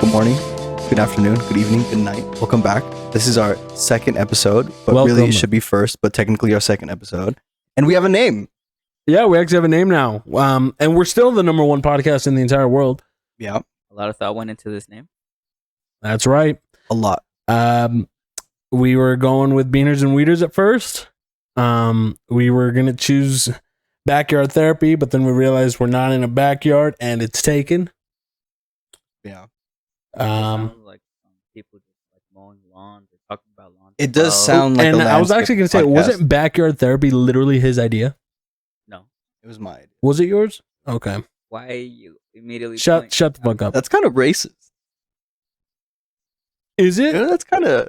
good morning, good afternoon, good evening, good night. Welcome back. This is our second episode, but really it should be first, but technically our second episode. And we have a name. Yeah, we actually have a name now. And we're still the number one podcast in the entire world. Yeah. A lot of thought went into this name. That's right. A lot. We were going with Beaners and Weeders at first. We were going to choose Backyard Therapy, but then we realized we're not in a backyard and it's taken. Yeah. Sounds like people just like mowing lawns or talking about lawns. It does sound like and a I was actually going to say, podcast. wasn't Backyard Therapy literally his idea? No. It was my idea. Was it yours? Okay. Why you immediately Shut the fuck up. That's kind of racist. Is it? You know, that's kind of...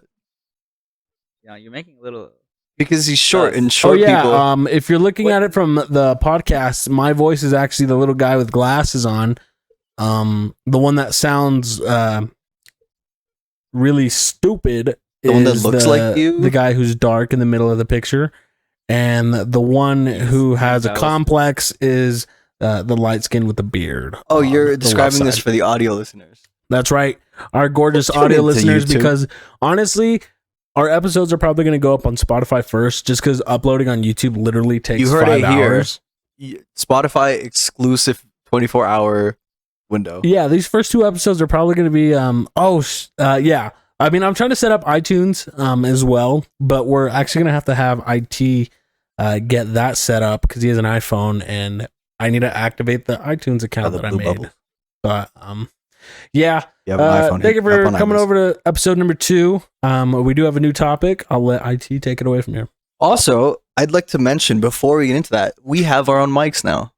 Yeah, you're making a little... Because he's short, and Oh short yeah. people... If you're looking at it from the podcast, my voice is actually the little guy with glasses on. The one that sounds really stupid The one that looks like you? The guy who's dark in the middle of the picture. And the one who has a complex is the light skin with the beard. Oh, you're the describing left this side. for the audio listeners. That's right. Our gorgeous Tune audio into listeners, YouTube. because honestly, our episodes are probably going to go up on Spotify first, just because uploading on YouTube literally takes You heard 5 it here. hours. Spotify exclusive 24-hour window. Yeah, these first 2 episodes are probably going to be yeah. I mean, I'm trying to set up iTunes as well, but we're actually going to have IT get that set up because he has an iPhone and I need to activate the iTunes account the that I blue made. bubble. But yeah. You have an iPhone. Thank you for Up on coming iOS. over to episode number 2. We do have a new topic. I'll let IT take it away from here. Also, I'd like to mention before we get into that, we have our own mics now.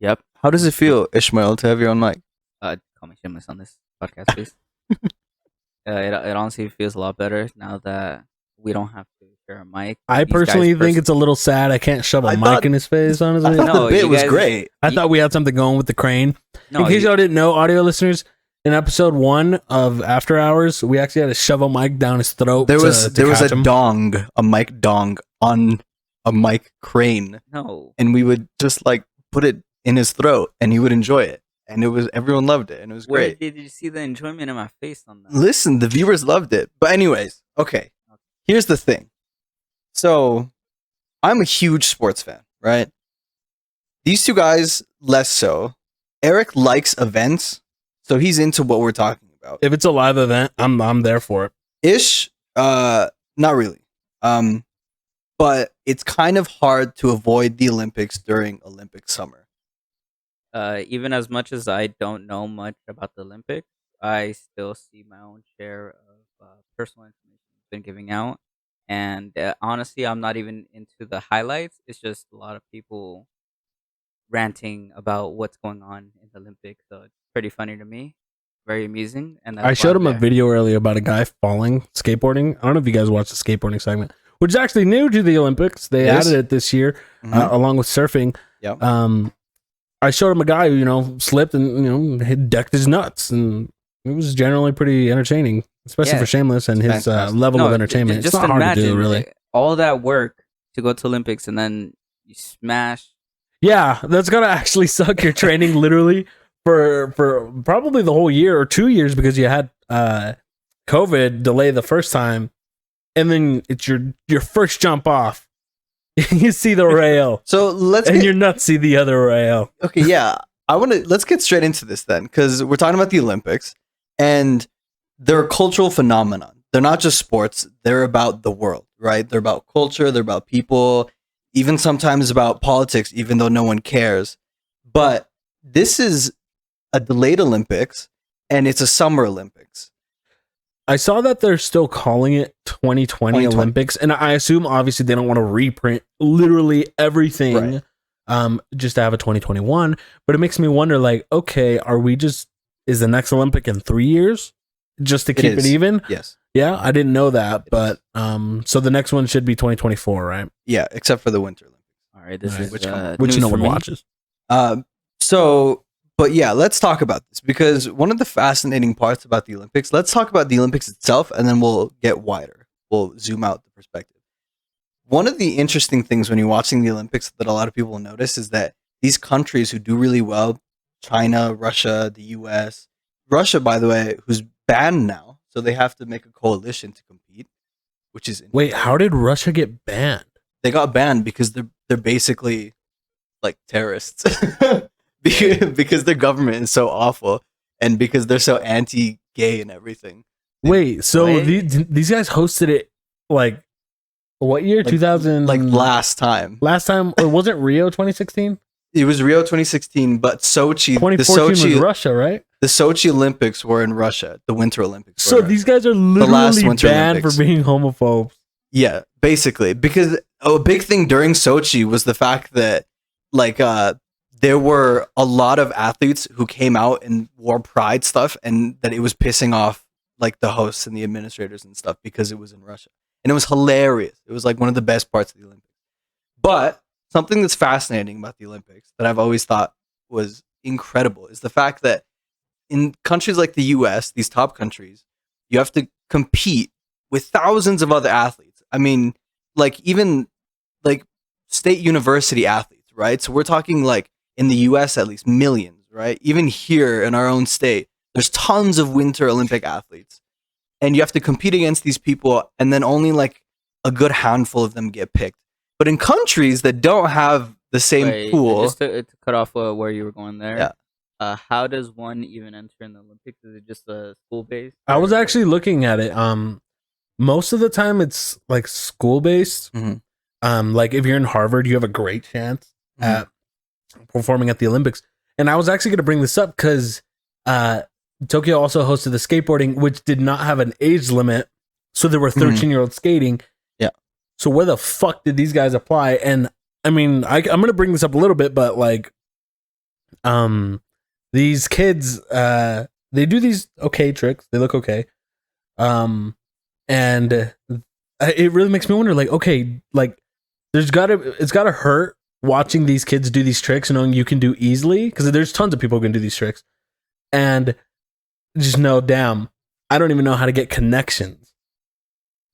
Yep. How does it feel, Ishmael, to have your own mic? Call me shameless on this podcast, please. It honestly feels a lot better now that we don't have to share a mic. I These personally guys think it's a little sad. I can't shove a I mic thought- in his face, honestly. I thought No, the bit you was guys- great. I thought we had something going with the crane. No, In case y'all didn't know, audio listeners, in episode 1 of After Hours, we actually had to shove a mic down his throat. There to was catch a him. dong, a mic dong on a mic crane, no. and we would just like put it in his throat, and he would enjoy it, and everyone loved it, and it was Where great. did you see the enjoyment in my face on that? Listen, the viewers loved it. But anyways, okay. Here's the thing. So, I'm a huge sports fan, right? These two guys, less so. Eric likes events, so he's into what we're talking about. If it's a live event, I'm there for it. Ish, not really. But it's kind of hard to avoid the Olympics during Olympic summer. Even as much as I don't know much about the Olympics, I still see my own share of personal information been giving out. And honestly, I'm not even into the highlights. It's just a lot of people ranting about what's going on in the Olympics. So it's pretty funny to me, very amusing. And that's I why showed I'm him a there. video earlier about a guy falling skateboarding. I don't know if you guys watched the skateboarding segment, which is actually new to the Olympics. They Yes. added it this year along with surfing. Yep. I showed him a guy who, slipped and, had decked his nuts, and it was generally pretty entertaining, especially Yeah. for Shameless and his Fantastic. level No, of entertainment. It's just not hard to imagine do, really. like, all that work to go to Olympics and then you smash. Yeah, that's gonna actually suck your training literally for probably the whole year or 2 years because you had COVID delay the first time, and then it's your first jump off. You see the rail, So let's and get, your nuts see the other rail. okay, yeah. Let's get straight into this then, because we're talking about the Olympics, and they're a cultural phenomenon. They're not just sports, they're about the world, right? They're about culture, they're about people, even sometimes about politics, even though no one cares. But this is a delayed Olympics, and it's a summer Olympics. I saw that they're still calling it 2020 2020. Olympics, and I assume obviously they don't want to reprint literally everything, just to have a 2021. But it makes me wonder, like, okay, is the next Olympic in 3 years just to keep it is. even? Yes. Yeah, I didn't know that, but so the next one should be 2024, right? Yeah, except for the Winter Olympics. All right, this Right. is Which one? Which news no for one me. watches. But yeah, let's talk about this, because one of the fascinating parts about the Olympics, let's talk about the Olympics itself, and then we'll get wider. We'll zoom out the perspective. One of the interesting things when you're watching the Olympics that a lot of people notice is that these countries who do really well, China, Russia, the US, Russia, by the way, who's banned now, so they have to make a coalition to compete, which is Wait, how did Russia get banned? they got banned because they're basically like terrorists because their government is so awful and because they're so anti-gay and everything. Wait, so Wait. these guys hosted it like what year? Like- 2000? Like last time, Last time, or was it Rio 2016? it was Rio 2016, but Sochi, 2014 was the Russia, right? Sochi Olympics were in Russia. The Winter Olympics. So were in these guys are last literally Winter banned Olympics. for being homophobes. Yeah, basically, because a big thing during Sochi was the fact that like there were a lot of athletes who came out and wore pride stuff, and that it was pissing off like the hosts and the administrators and stuff because it was in Russia, and it was hilarious. It was like one of the best parts of the Olympics. But something that's fascinating about the Olympics that I've always thought was incredible is the fact that in countries like the US, these top countries, you have to compete with thousands of other athletes. I mean, like even like state university athletes, right? So we're talking like in the US at least millions, right? Even here in our own state, there's tons of Winter Olympic athletes. And you have to compete against these people, and then only like a good handful of them get picked. But in countries that don't have the same Wait, pool, just to cut off where you were going there. Yeah. How does one even enter in the Olympics? Is it just a school based? I was actually looking at it. Most of the time it's like school based. Mhm. Like if you're in Harvard, you have a great chance Mhm. at performing at the Olympics. And I was actually going to bring this up because Tokyo also hosted the skateboarding, which did not have an age limit. So there were 13-year-olds skating. Yeah. So where the fuck did these guys apply? And I mean, I'm going to bring this up a little bit, but like, these kids, they do these okay tricks. They look okay. And it really makes me wonder, like, okay, like it's gotta hurt watching these kids do these tricks and knowing you can do easily, because there's tons of people who can do these tricks, and just know, damn, I don't even know how to get connections.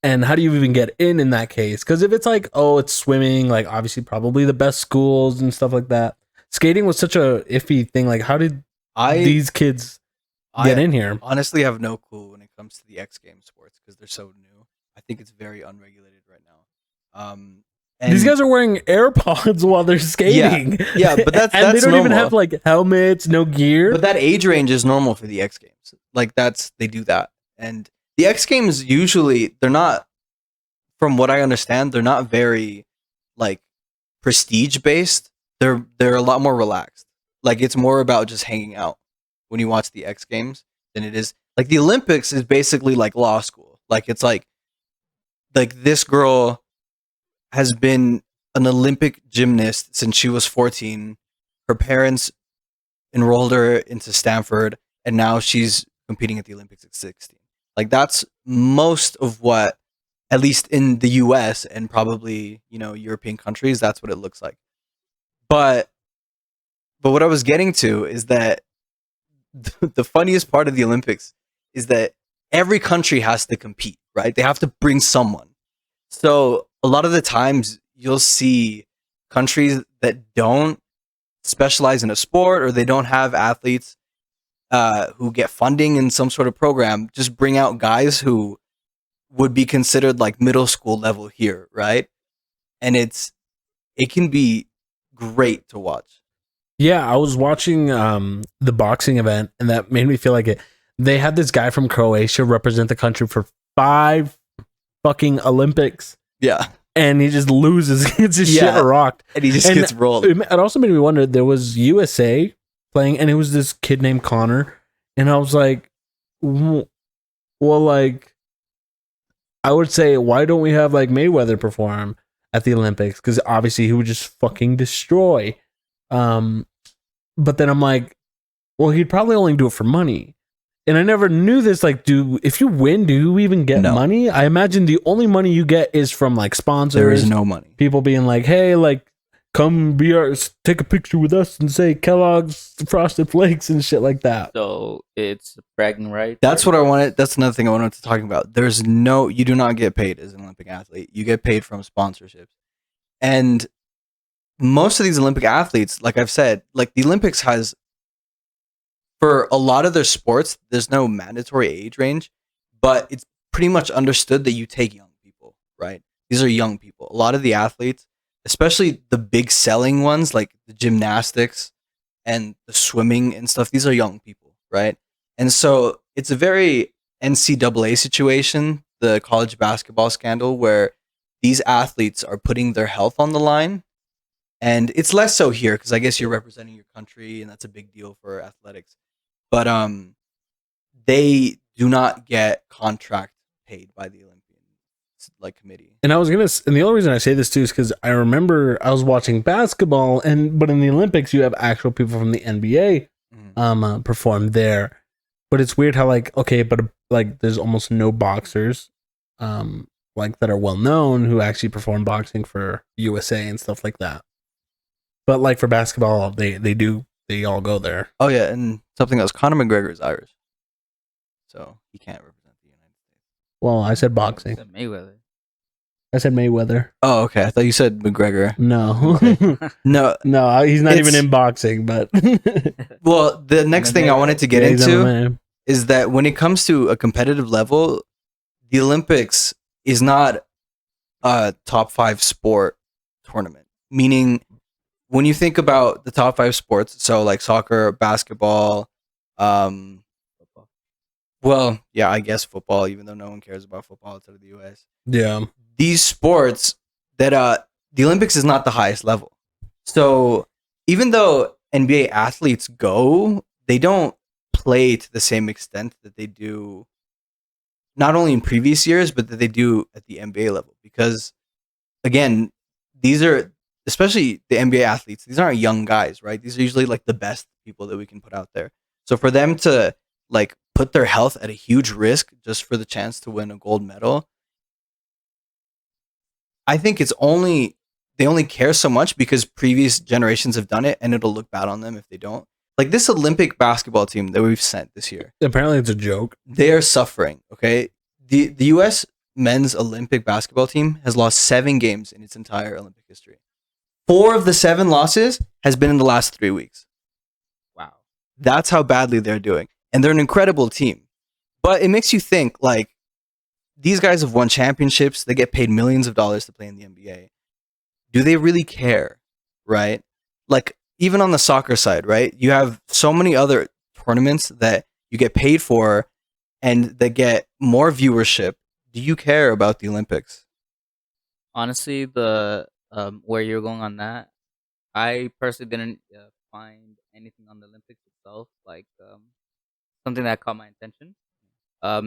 And how do you even get in that case? Because if it's like, oh, it's swimming, like obviously probably the best schools and stuff like that. Skating was such a iffy thing. Like, how did these kids get in here? Honestly have no clue when it comes to the X Games sports because they're so new. I think it's very unregulated right now. And These guys are wearing AirPods while they're skating. Yeah, but that's and they don't even normal. have like helmets, no gear. But that age range is normal for the X Games. Like they do that. And the X Games usually they're not, from what I understand, they're not very like prestige based. They're a lot more relaxed. Like it's more about just hanging out when you watch the X Games than it is like the Olympics is basically like law school. Like it's like this girl has been an Olympic gymnast since she was 14. Her parents enrolled her into Stanford, and now she's competing at the Olympics at 16. Like that's most of what, at least in the US and probably, European countries, that's what it looks like. But what I was getting to is that the funniest part of the Olympics is that every country has to compete, right? They have to bring someone. So a lot of the times you'll see countries that don't specialize in a sport or they don't have athletes who get funding in some sort of program just bring out guys who would be considered like middle school level here, right? And it can be great to watch. Yeah, I was watching the boxing event, and that made me feel like it. They had this guy from Croatia represent the country for 5 fucking Olympics. Yeah. And he just loses, gets his Yeah. shit rocked. And he just And gets rolled. It also made me wonder, there was USA playing, and it was this kid named Connor. And I was like, well, like, I would say, why don't we have like Mayweather perform at the Olympics? Because obviously he would just fucking destroy. But then I'm like, well, he'd probably only do it for money. And I never knew this. Like, if you win, do you even get No. money? I imagine the only money you get is from like sponsors. There is no money. People being like, hey, like, come take a picture with us and say Kellogg's Frosted Flakes and shit like that. So it's bragging rights. That's what I wanted. That's another thing I wanted to talk about. You do not get paid as an Olympic athlete. You get paid from sponsorships. And most of these Olympic athletes, like I've said, like the Olympics has for a lot of their sports, there's no mandatory age range, but it's pretty much understood that you take young people, right? These are young people. A lot of the athletes, especially the big selling ones like the gymnastics and the swimming and stuff, these are young people, right? And so it's a very NCAA situation, the college basketball scandal, where these athletes are putting their health on the line. And it's less so here because I guess you're representing your country and that's a big deal for athletics. But they do not get contract paid by the Olympian like committee. And and the only reason I say this too is because I remember I was watching basketball, but in the Olympics you have actual people from the NBA perform there. But it's weird how like there's almost no boxers like that are well known who actually perform boxing for USA and stuff like that. But like for basketball, they all go there. Oh yeah, and something else. Conor McGregor is Irish, so he can't represent the United States. Well, I said boxing. Mayweather. I said Mayweather. Oh, okay. I thought you said McGregor. No, No, he's not even in boxing. But well, the next thing I wanted to get he's into MMA. is that when it comes to a competitive level, the Olympics is not a top 5 sport tournament. Meaning, when you think about the top 5 sports, so like soccer, basketball, well, yeah, I guess football, even though no one cares about football outside of the US. Yeah. These sports that the Olympics is not the highest level. So even though NBA athletes go, they don't play to the same extent that they do not only in previous years, but that they do at the NBA level. Because again, these are, especially the NBA athletes, these aren't young guys, right? These are usually like the best people that we can put out there. So for them to like put their health at a huge risk just for the chance to win a gold medal, I think they only care so much because previous generations have done it and it'll look bad on them if they don't. Like this Olympic basketball team that we've sent this year. Apparently it's a joke. They are suffering, okay? The US men's Olympic basketball team has lost 7 games in its entire Olympic history. 4 of the 7 losses has been in the last 3 weeks. Wow. That's how badly they're doing. And they're an incredible team. But it makes you think, like, these guys have won championships. They get paid millions of dollars to play in the NBA. Do they really care, right? Like, even on the soccer side, right? You have so many other tournaments that you get paid for and that get more viewership. Do you care about the Olympics? Honestly, the where you're going on that, I personally didn't find anything on the Olympics itself like something that caught my attention.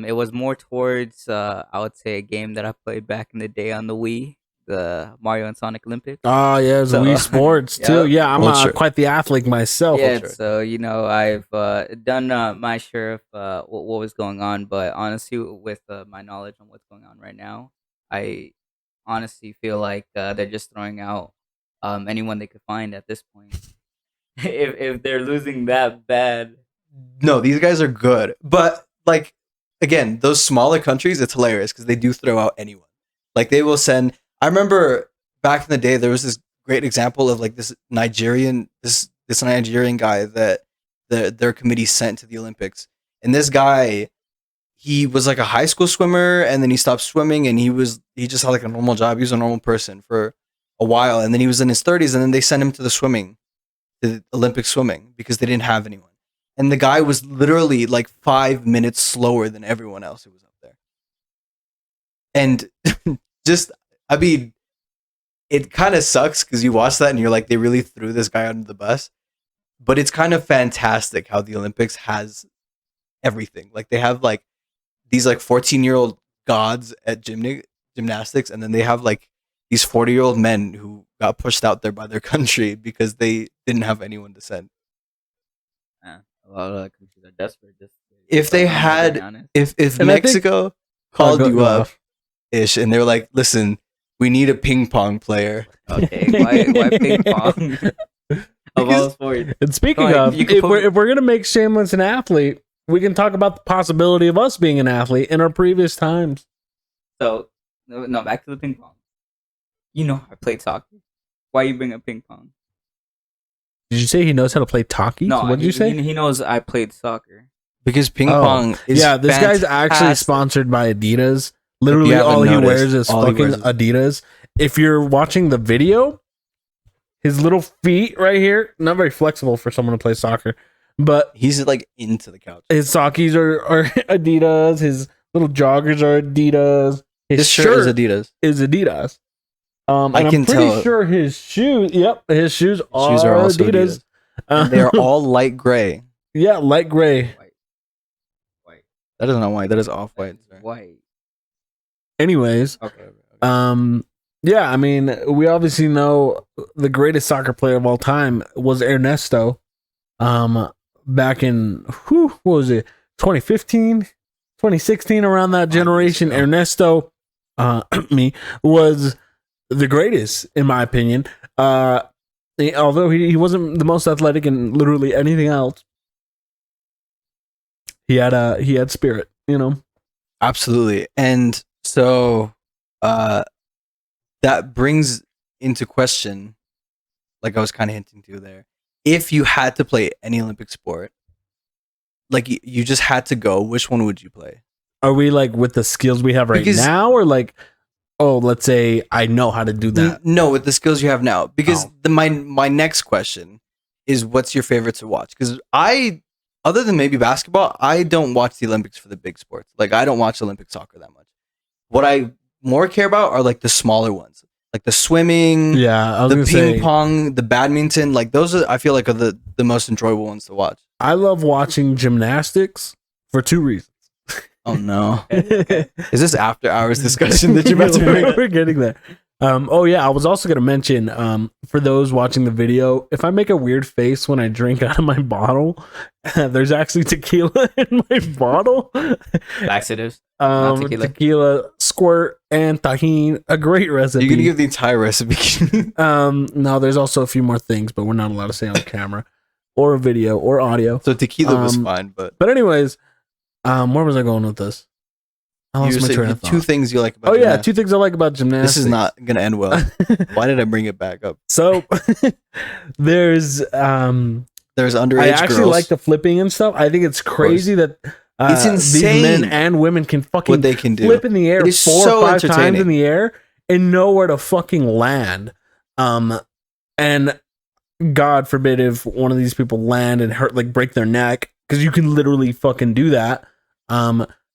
It was more towards I would say a game that I played back in the day on the Wii, the Mario and Sonic Olympics. Oh yeah, it's So- Wii Sports too. Yep. Yeah, I'm Culture. quite the athlete myself. Yeah, Culture. so I've done my share of what was going on, but honestly, with my knowledge on what's going on right now, I honestly feel like they're just throwing out anyone they could find at this point. If they're losing that bad, No, these guys are good. But, like, again, those smaller countries, it's hilarious because they do throw out anyone. Like, they will send. I remember back in the day, there was this great example of like this Nigerian guy that their committee sent to the Olympics. And this guy, he was like a high school swimmer, and then he stopped swimming, and he just had like a normal job. He was a normal person for a while, and then he was in his 30s, and then they sent him to the Olympic swimming because they didn't have anyone. And the guy was literally like 5 minutes slower than everyone else who was up there. And just, I mean, it kind of sucks because you watch that and you're like, they really threw this guy under the bus. But it's kind of fantastic how the Olympics has everything. Like they have like these like 14-year-old gods at gymnastics, and then they have like these 40-year-old men who got pushed out there by their country because they didn't have anyone to send. a lot of countries are desperate. Just If they I'm had, being honest. if And I think- Mexico called Go- you go up off. ish, and they were like, "Listen, we need a ping pong player." Okay, why ping pong? Of all sports. And speaking Like, of, you could put- if we're gonna make Shameless an athlete, we can talk about the possibility of us being an athlete in our previous times. So no, back to the ping pong. You know, I played soccer. Why you bring up ping pong? Did you say he knows how to play Taki? No, What did you say? He knows I played soccer. Because ping pong is this guy's actually fantastic. sponsored by Adidas. Literally, haven't all he noticed, wears is all he fucking wears is- Adidas. If you're watching the video, his little feet right here, not very flexible for someone to play soccer, but He's like into the couch. his sockies are Adidas. His little joggers are Adidas. His shirt is Adidas. is Adidas. And I can I'm pretty tell. sure his shoes. Yep, his shoes are, Shoes are also Adidas. And they are all light gray. Yeah, light gray. White. That is not white. That is off white. White. Anyways, Okay. yeah, I mean, we obviously know the greatest soccer player of all time was Ernesto. Back in what was it? 2015, 2016, around that generation, Ernesto, me was the greatest in my opinion. Although he wasn't the most athletic in literally anything else, he had spirit, you know. Absolutely. And so that brings into question, like I was kind of hinting to there, if you had to play any Olympic sport, like you just had to go, which one would you play? Are we like with the skills we have right Because- now, or like, oh, let's say I know how to do that? No, with the skills you have now. Because my next question is, what's your favorite to watch? Because other than maybe basketball, I don't watch the Olympics for the big sports. Like I don't watch Olympic soccer that much. What I more care about are like the smaller ones, like the swimming, Yeah, I was the gonna ping say, pong, the badminton. Like those are, I feel like, are the most enjoyable ones to watch. I love watching gymnastics for two reasons. Oh no, is this after hours discussion that you're about to bring? We're getting there. Oh yeah, I was also gonna mention, for those watching the video, if I make a weird face when I drink out of my bottle, there's actually tequila in my bottle. Laxatives. Not Tequila, squirt, and tahini. A great recipe. You're gonna give the entire recipe. No, there's also a few more things, but we're not allowed to say on camera, or video, or audio. So tequila was Um, fine, but But anyways, where was I going with this? I you lost my said train of thought. two things you like about Oh yeah, gymnastics. two things I like about gymnastics. This is not gonna end well. Why did I bring it back up? So there's There's I underage actually girls. like the flipping and stuff. I think it's crazy that It's insane these men and women can fucking what they can do. flip in the air It is 4 so or 5 times entertaining. in the air and know where to fucking land. And God forbid if one of these people land and hurt, like break their neck, because you can literally fucking do that.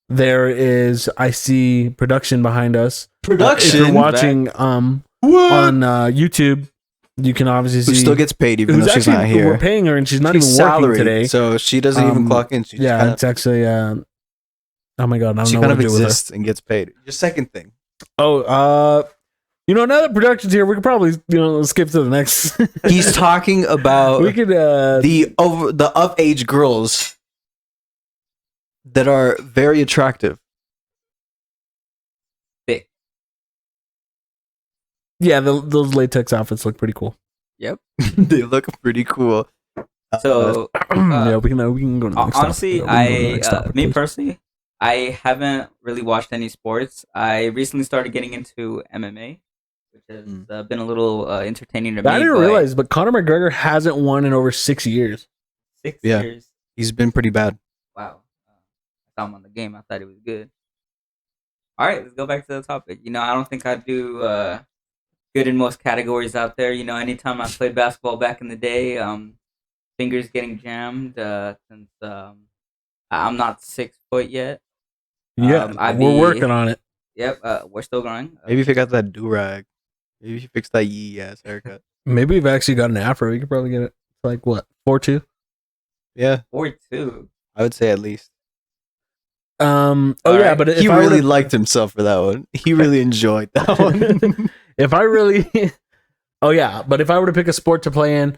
There is, I see production behind us. Production? If you're watching on YouTube, you can obviously Who see still gets paid even though she's not We're here. paying her and she's not She's even working salaried, today. so she doesn't even clock in. She Yeah, just it's actually. Oh my god, I don't she know kind what of to do with her. exists and gets paid. Your second thing. Oh, now that production's here, we could probably skip to the next. He's talking about we could the of age girls that are very attractive. Thick. yeah, those latex outfits look pretty cool. Yep. They look pretty cool. So Yeah, we can go to the next honestly, topic. We can go to the next topic, me please. personally, I haven't really watched any sports. I recently started getting into MMA, which has been a little entertaining to me. I didn't but realize, but Conor McGregor hasn't won in over 6 years. 6 Yeah. years. He's been pretty bad. Wow. I saw him on the game. I thought it was good. All right, let's go back to the topic. I don't think I do good in most categories out there. Anytime I played basketball back in the day, fingers getting jammed since I'm not 6 foot yet. Yeah, I'd we're be- working on it. Yep, we're still growing. Maybe if you got that do rag. Maybe if you fix that yee ass haircut. Maybe we've actually got an afro. We could probably get it like what 4'2". Yeah, 4'2". I would say at least. Oh All yeah, right. but if He I really would've- liked himself for that one. He really enjoyed that one. if I really, oh yeah, but if I were to pick a sport to play in,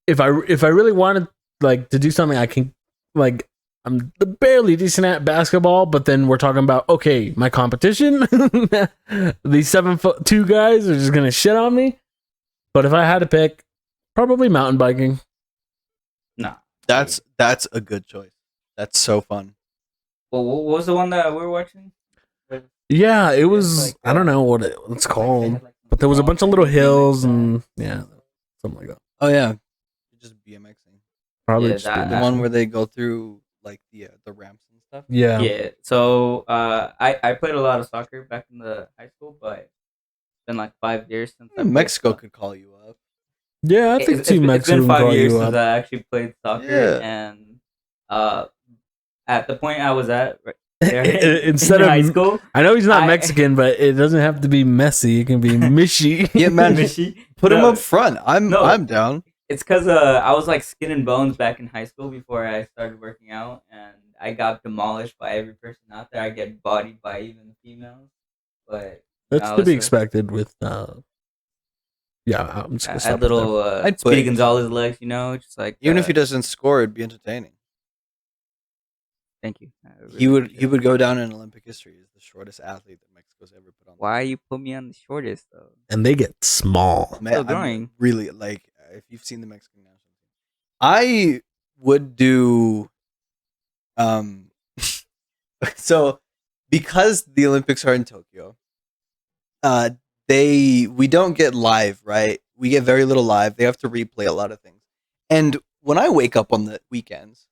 if I really wanted like to do something, I can like I'm barely decent at basketball, but then we're talking about okay, my competition, these 7'2" guys are just gonna shit on me. But if I had to pick, probably mountain biking. No. That's a good choice. That's so fun. Well, what was the one that we were watching? Yeah, it was. like, I don't know what it's called, but there was a bunch of little hills and yeah, something like that. Oh yeah, just BMXing. Probably Yeah, just that- The one where they go through like the ramps and stuff. yeah. Yeah. So I played a lot of soccer back in the high school, but it's been like 5 years since I played Mexico soccer. could call you up. Yeah, I think It's Team been Mexico can 5 call years you since up. I actually played soccer, Yeah. and uh, at the point I was at right there Instead in of high school, I know he's not I- Mexican, but it doesn't have to be Messi. It can be Mishi. Yeah, man. Michi- Put him no, up front. I'm No. down. It's because I was like skin and bones back in high school before I started working out, and I got demolished by every person out there. I get bodied by even females, but That's I to be was, expected with. Yeah, I'm just gonna at stop little I'd Speedy play. Gonzalez legs, just like Even if he doesn't score, it'd be entertaining. Thank you. I really He would appreciate it. go down in Olympic history as the shortest athlete that Mexico's ever put on. Why you put me on the shortest though? and they get small. Man, Still I'm growing. really like if you've seen the Mexican national team, I would do so because the Olympics are in Tokyo, we don't get live, right? We get very little live. They have to replay a lot of things. And when I wake up on the weekends,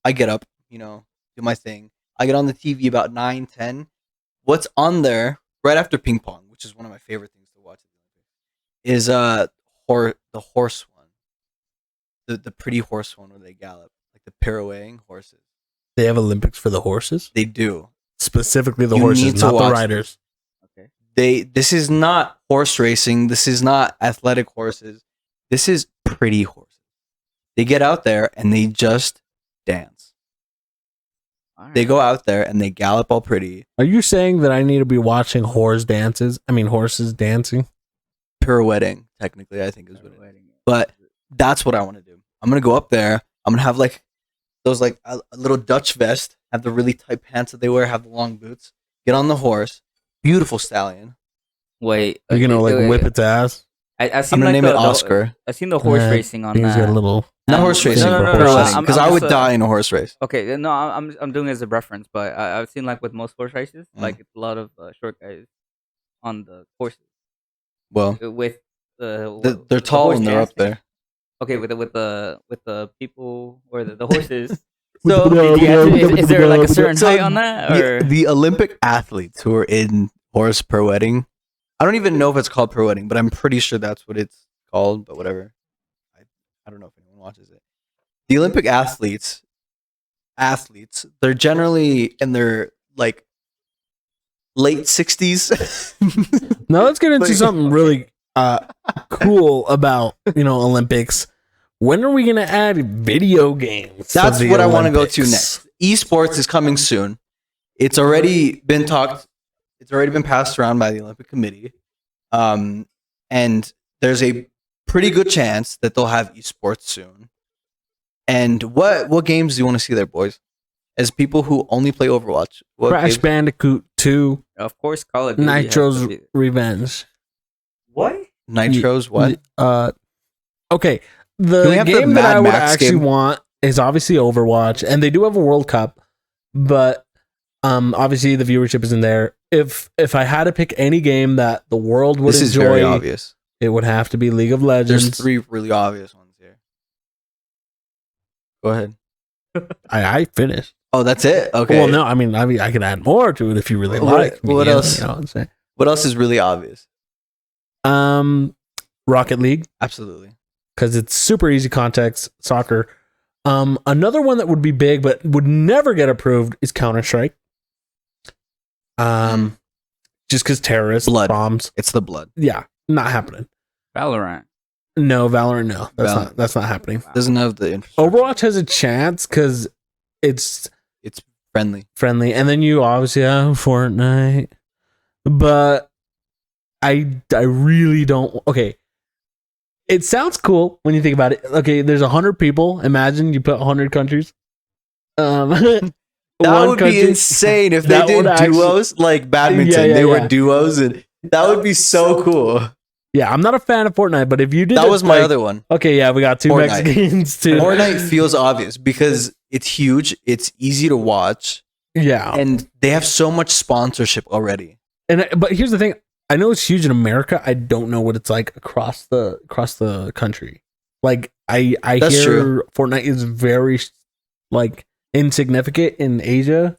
I get up, do my thing. I get on the TV about 9, 10. What's on there right after ping pong, which is one of my favorite things to watch, is the horse one, the pretty horse one where they gallop, like the pirouetting horses. They have Olympics for the horses, They do. specifically the You horses, need to not the watch riders. Okay. This is not horse racing. This is not athletic horses. This is pretty horses. They get out there and they just dance. All They right. go out there and they gallop all pretty, Are you saying that I need to be watching horses dancing? pirouetting. Technically, I think is what it is. Wedding. But that's what I want to do. I'm gonna go up there. I'm gonna have like those like a little Dutch vest, have the really tight pants that they wear, have the long boots. Get on the horse, beautiful stallion. Wait, You're gonna like wait, whip wait. its ass. I I'm seen gonna like name it Oscar. I seen the horse Yeah, racing on He's got a that. little. Not horse No, racing, no, no, no, pirouetting, I'm- because I'm I would just, die in a horse race. Okay, no, I'm doing it as a reference, but I've seen like with most horse races, Mm. like it's a lot of short guys on the horses Well, with they're the tall horse and they're up dancing. there. Okay, with the people or the horses. So, Is there like a certain height on that, or the Olympic athletes who are in horse pirouetting, I don't even know if it's called pirouetting, but I'm pretty sure that's what it's called. But whatever, I don't know if anyone watches it. The Olympic athletes, they're generally in their like late 60s. Now let's get into Like- something really cool about Olympics. When are we gonna add video games? to That's the what I want to go to Olympics? next. Esports is coming soon. It's already been talked. It's already been passed around by the Olympic Committee, and there's a pretty good chance that they'll have esports soon. And what games do you want to see there, boys? As people who only play Overwatch, what Crash games- Bandicoot 2, of course Call of Duty has to Nitro's be- Revenge. what? Nitros, what? Okay. Can The we have the game that Mad I would Max actually game? want is obviously Overwatch, and they do have a World Cup, but obviously the viewership isn't there. If I had to pick any game that the world would This is very enjoy, obvious. it would have to be League of Legends. There's 3 really obvious ones here. Go ahead. I finished. Oh, that's it. Okay. Well, no, I mean I could add more to it if you really What- like. me, what you know, else? You know what I'm saying? What else is really obvious? Rocket League, Absolutely. because it's super easy context soccer. Another one that would be big but would never get approved is Counter-Strike. Just because terrorists, Blood. bombs, It's the blood. yeah, not happening. Valorant. No, Valorant, no, Valorant. that's not happening. Doesn't have the infrastructure. Overwatch has a chance because it's It's friendly. friendly, and then you obviously have Fortnite, but I really don't. Okay, it sounds cool when you think about it. Okay, there's 100 people. Imagine you put 100 countries. That one would be country- insane if they that did would actually- duos like badminton. Yeah, yeah, they were yeah. duos, and that would be so cool. Yeah, I'm not a fan of Fortnite, but if you did, That it, was my like- other one. Okay, yeah, we got 2 Fortnite. Mexicans too. Fortnite feels obvious because it's huge, it's easy to watch, Yeah, and they have so much sponsorship already. but here's the thing: I know it's huge in America. I don't know what it's like across the country. Like I That's hear true. Fortnite is very like insignificant in Asia.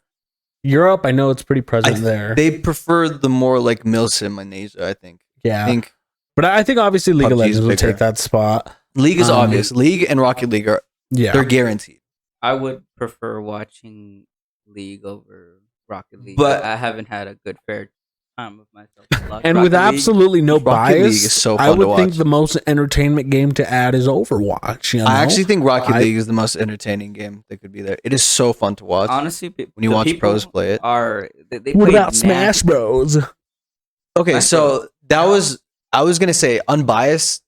Europe, I know it's pretty present there. They prefer the more like milsim in Asia, I think. Yeah. I think But I think obviously League of PUBG is Legends will bigger. take that spot. League is obvious. League and Rocket League are Yeah. they're guaranteed. I would prefer watching League over Rocket League, But- I haven't had a good fair time with myself. And with absolutely no Rocket League bias, is so I fun to would think watch. the most entertainment game to add is Overwatch. You know? I actually think Rocket I- League is the most entertaining game that could be there. It is so fun to watch. honestly, when you watch pros play it. They What play about Smash Bros? Okay, Smash so Bros. that was I was gonna say unbiased.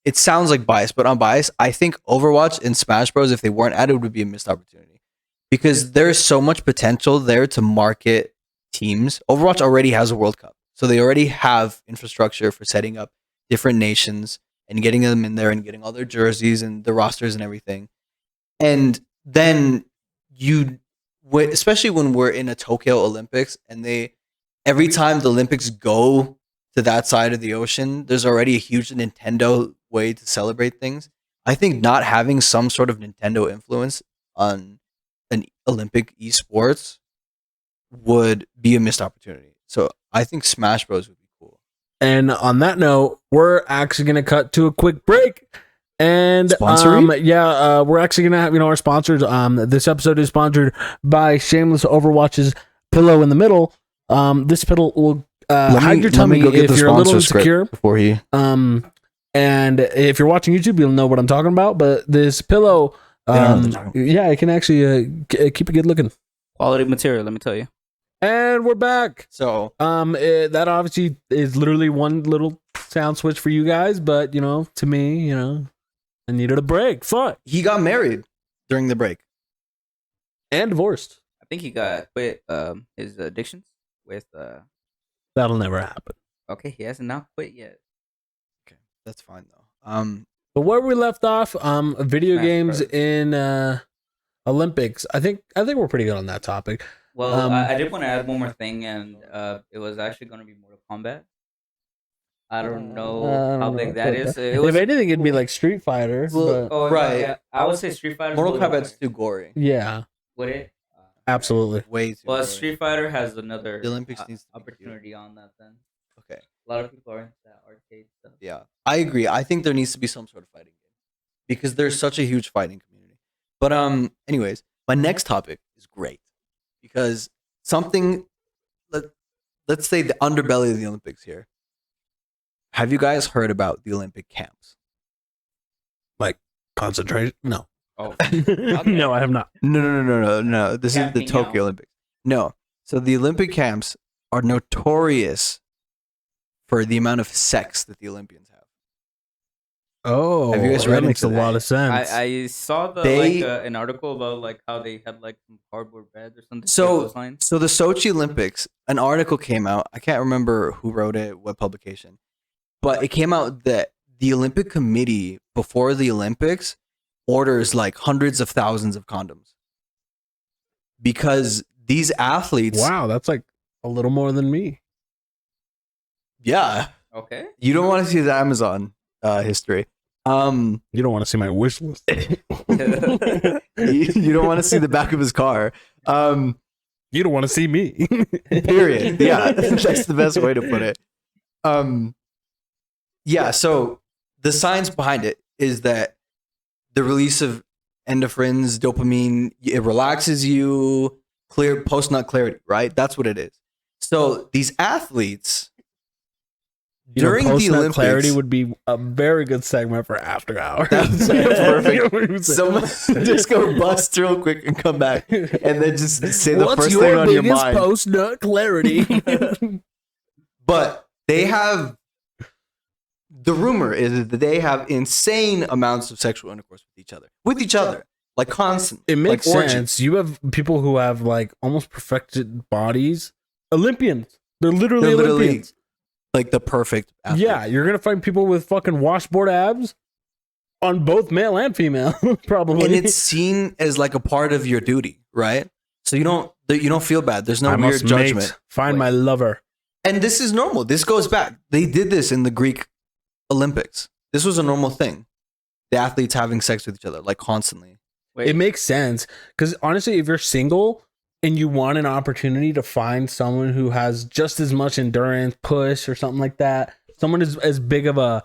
It sounds like biased, but unbiased. I think Overwatch and Smash Bros, if they weren't added, would be a missed opportunity because there is so much potential there to market teams. Overwatch already has a World Cup, so they already have infrastructure for setting up different nations and getting them in there and getting all their jerseys and the rosters and everything. And then especially when we're in a Tokyo Olympics and every time the Olympics go to that side of the ocean, there's already a huge Nintendo way to celebrate things. I think not having some sort of Nintendo influence on an Olympic esports would be a missed opportunity. So I think Smash Bros would be cool. And on that note, we're actually going to cut to a quick break. And Sponsoring? we're actually gonna have our sponsors. This episode is sponsored by Shameless Overwatch's Pillow in the Middle. This pillow will hide your tummy if you're a little insecure. Before he And if you're watching YouTube, you'll know what I'm talking about. But this pillow, it can actually keep it good looking. Quality material, let me tell you. And we're back. So that obviously is literally one little sound switch for you guys, but to me, I needed a break. Fuck. he got married during the break. And divorced. I think he got quit his addictions with That'll never happen. okay, he hasn't now quit yet. Okay, that's fine though. But where we left off, video Smash games Bros. in Olympics. I think we're pretty good on that topic. Well, I did want to add one more thing, and it was actually going to be Mortal Kombat. I don't know how big that is. If anything, it'd be like Street Fighter. Well, but right. Yeah, I would say Street Fighter. Mortal Kombat's too gory. yeah, Would it? absolutely. Way too Well, gory. Street Fighter has another The Olympics needs to be opportunity on that. Then Okay. a lot of people are into that arcade stuff. Yeah, I agree. I think there needs to be some sort of fighting game because there's such a huge fighting community. But anyways, my next topic is great because something. Let's say the underbelly of the Olympics here. Have you guys heard about the Olympic camps? Concentration? No. Oh, No, I have not. No. This is the Camping Tokyo out. Olympics. No. So the Olympic camps are notorious for the amount of sex that the Olympians have. Oh, Have you guys that read makes a into that? lot of sense. I saw an article about how they had some cardboard beds or something. So- along those lines. So the Sochi Olympics, an article came out. I can't remember who wrote it, what publication, but it came out that the Olympic Committee before the Olympics orders like hundreds of thousands of condoms because these athletes. Wow, that's like a little more than me. Yeah, Okay. you don't want to see the Amazon history. You don't want to see my wish list. You don't want to see the back of his car. You don't want to see me. Period. Yeah, that's the best way to put it. Yeah, so the science behind it is that the release of endorphins, dopamine, it relaxes you, clear post-nut clarity, right? That's what it is. So these athletes during the post-nut Olympics, clarity would be a very good segment for After Hours. That's perfect. Someone just go bust real quick and come back, and then just say the What's first your thing on your biggest mind. post-nut clarity? But they have the rumor is that they have insane amounts of sexual intercourse with each other, like constantly. It makes like orgies. sense. You have people who have like almost perfected bodies. Olympians. They're literally Olympians. Like the perfect athlete. Yeah, you're gonna find people with fucking washboard abs on both male and female, probably. And it's seen as like a part of your duty, right? So you don't feel bad. There's no I weird must judgment. find my lover. And this is normal. This goes back. They did this in the Greek Olympics. This was a normal thing. the athletes having sex with each other like constantly. Wait, It makes sense because honestly, if you're single and you want an opportunity to find someone who has just as much endurance, push, or something like that, someone is as big of a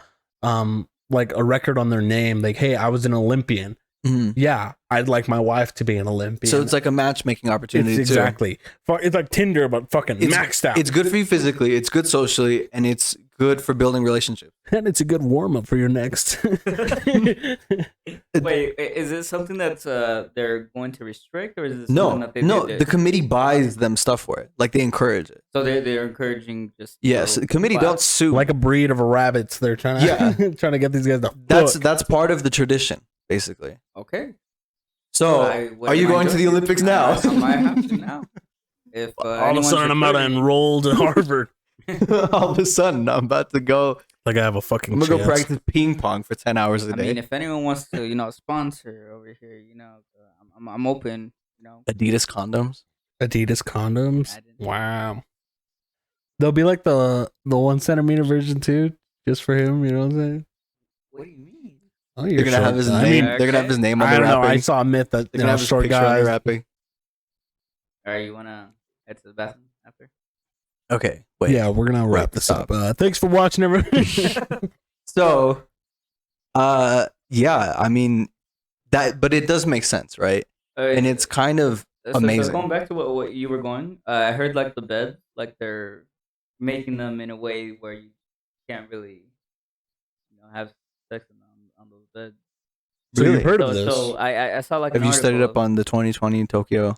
like a record on their name, like, hey, I was an Olympian. Mhm. Yeah, I'd like my wife to be an Olympian. So it's like a matchmaking opportunity too. exactly. It's like Tinder, but fucking maxed out. It's good for you physically, it's good socially, and it's good for building relationships. And it's a good warm up for your next. wait, is it something that's they're going to restrict, or is it No, something that they the committee buys them stuff for it. Like they encourage it. So they're encouraging just Yes, the committee don't sue. Like a breed of rabbits. They're trying to trying to get these guys to That's part of the tradition, basically. okay. So, are you going to the Olympics now? I might have to now. If all of a sudden I'm out enrolled at Harvard. All of a sudden, I'm about to go. Like I have a fucking. I'm gonna chance. go practice ping pong for 10 hours a I day. mean, if anyone wants to, sponsor over here, I'm open. Adidas condoms. Adidas condoms. I didn't- Wow. They'll be like the 1 centimeter version too, just for him. You know what I'm saying? What do you mean? Oh, They're gonna have his name. I mean, they're gonna have his name on I the don't know. wrapping. I saw a myth that They're gonna have his short picture on guys. the wrapping. All right, you wanna head to the bathroom after? Okay, wait. Yeah, we're gonna wrap this stop. up. Thanks for watching, everyone. So, yeah, I mean that, but it does make sense, right? And it's kind of amazing. So going back to what you were going, I heard like the beds, like they're making them in a way where you can't really, have sex on those beds. So Really? you've heard of So, this? so I saw like Have an you studied article up on the 2020 Tokyo?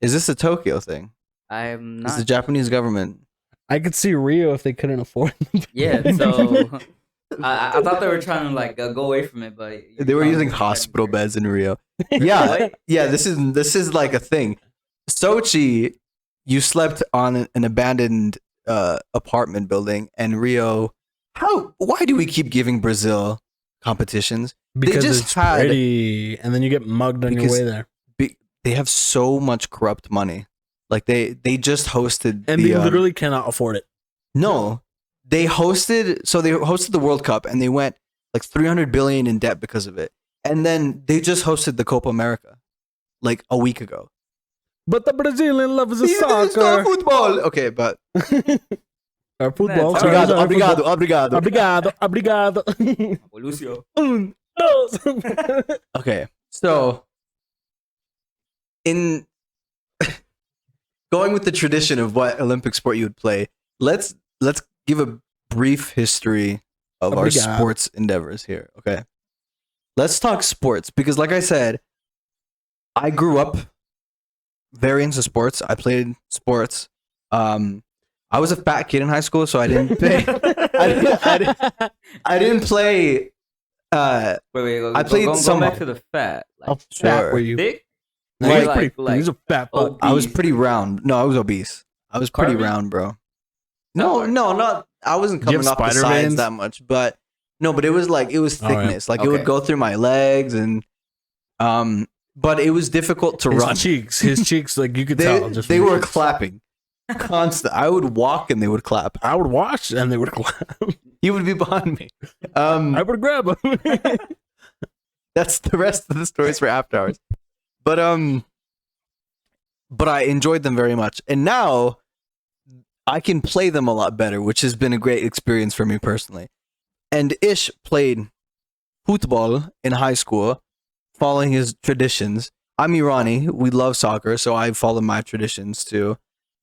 Is this a Tokyo thing? I am Is the not. Japanese government? I could see Rio if they couldn't afford them. Yeah, so I thought they were trying to like go away from it, but They were using hospital beds in Rio. Yeah, What? yeah. This is like a thing. Sochi, you slept on an abandoned apartment building, and Rio. Why do we keep giving Brazil competitions? Because just it's had- pretty, and then you get mugged on your Because- way there. They have so much corrupt money. Like they just hosted, And they literally cannot afford it. no, they hosted. So they hosted the World Cup, and they went like 300 billion in debt because of it. And then they just hosted the Copa America, like a week ago. But the Brazilian loves the It's not soccer. football. Okay, but Our football. That's sorry, obrigado, sorry, obrigado, football. obrigado. Obrigado, obrigado. Lucio. Okay, so in going with the tradition of what Olympic sport you would play, let's give a brief history of our Obrigado. sports endeavors here. Okay, let's talk sports because, like I said, I grew up very into sports. I played sports. I was a fat kid in high school, so I didn't play. I didn't play. Wait. I played go some- back to the fat. How Like fat Sure. were you? thick? No, Like- he's pretty. He's a fat fuck. I was obese. pretty round. No, I was obese. I was pretty Carving? round, bro. No, not. I wasn't Do you coming have off the spider sides veins? that much, but it was like it was Oh, yeah. thickness. Like it would Okay. go through my legs and but it was difficult to His run. cheeks, like you could tell. They Just they from- were clapping constant. I would walk and they would clap. I would watch and they would clap. He would be behind me. I would grab him. That's the rest of the stories for after hours. But I enjoyed them very much. And now I can play them a lot better, which has been a great experience for me personally. And Ish played football in high school, following his traditions. I'm Irani. We love soccer, so I follow my traditions too.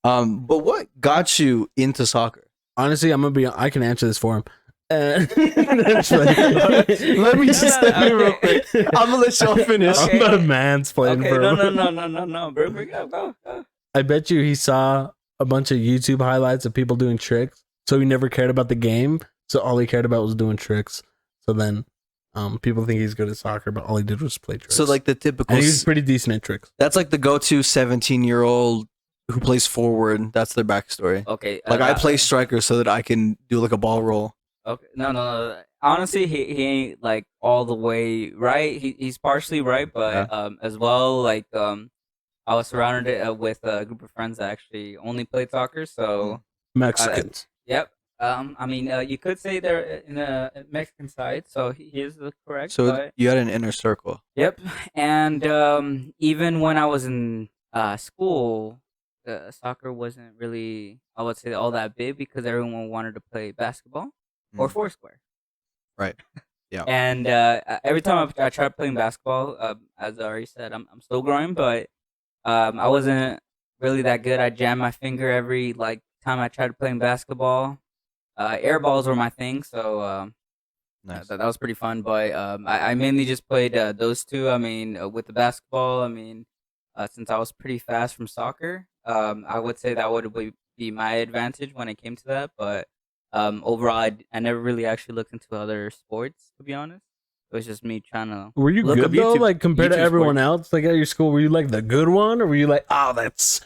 But what got you into soccer? Honestly, I can answer this for him. Let me just say real quick. I'm gonna let y'all finish. Okay. I'm not a mansplaining Okay, for him. no, bring it up, go. I bet you he saw a bunch of YouTube highlights of people doing tricks, so he never cared about the game. So all he cared about was doing tricks. So then, people think he's good at soccer, but all he did was play tricks. So like the typical, and he's pretty decent at tricks. that's like the go-to 17-year-old who plays forward. That's their backstory. Okay, Like I play striker so that I can do like a ball roll. Okay, no. Honestly, he ain't like all the way right. He's partially right, but as well, like I was surrounded with a group of friends that actually only played soccer. So Mexicans. yep, I mean, you could say they're in the Mexican side, so he is correct. So But you had an inner circle. yep, and even when I was in school, soccer wasn't really, I would say, all that big because everyone wanted to play basketball or Mm, foursquare. right. Yeah. And every time I tried playing basketball, as I already said, I'm still growing, but I wasn't really that good. I jammed my finger every like time I tried playing basketball. Air balls were my thing, so Nice. that was pretty fun. But I mainly just played those two. I mean, with the basketball, I mean, since I was pretty fast from soccer, I would say that would be my advantage when it came to that. But overall, I never really actually looked into other sports, to be honest. It was just me trying to Were you look good up though? YouTube Like compared to YouTube everyone sports. else, like at your school, were you like the good one, or were you like, oh, that's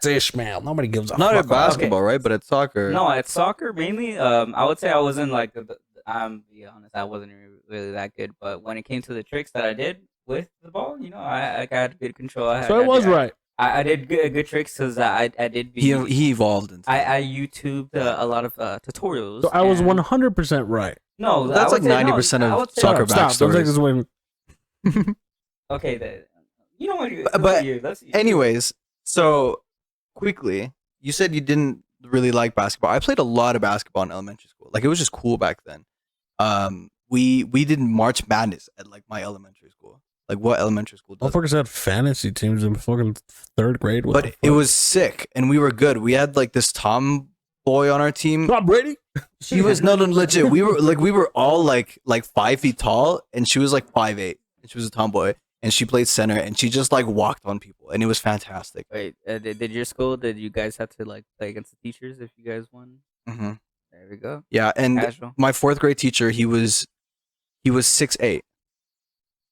Ishmael. Nobody gives a Not fuck at about basketball, right? But at soccer. No, at soccer mainly. I would say I wasn't like I'm be honest, I wasn't really that good. But when it came to the tricks that I did with the ball, I got good control. it. So I was right. I did good tricks because I did He evolved into that. I YouTubed a lot of tutorials. So I was and- 100% right. No, That's like 90% I of would say- soccer Stop. Don't take this backstories. away. Okay, you know what? But let's anyways, so quickly, you said you didn't really like basketball. I played a lot of basketball in elementary school. Like it was just cool back then. We did March Madness at like my elementary school. Like what elementary school does? Motherfuckers had fantasy teams in fucking third grade. What the But it fuck? was sick, and we were good. We had like this Tom boy on our team. Tom Brady. She was no legit. We were all like 5 feet tall, and she was like 5'8", and she was a tomboy, and she played center, and she just like walked on people, and it was fantastic. Wait, did your school? Did you guys have to like play against the teachers if you guys won? Hmm. There we go. Yeah, and Casual. my fourth grade teacher, he was 6'8".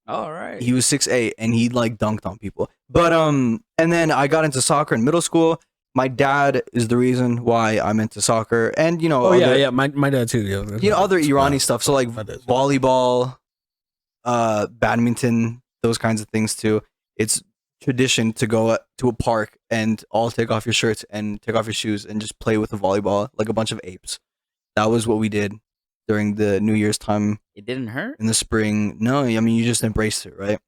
All right. He was 6'8", and he like dunked on people. But and then I got into soccer in middle school. My dad is the reason why I'm into soccer, and Oh yeah. My dad too. Yeah. other Irani stuff. So like My dad. volleyball, badminton, those kinds of things too. It's tradition to go to a park and all take off your shirts and take off your shoes and just play with a volleyball like a bunch of apes. That was what we did during the New Year's time It didn't hurt. in the spring. No, I mean you just embraced it, right?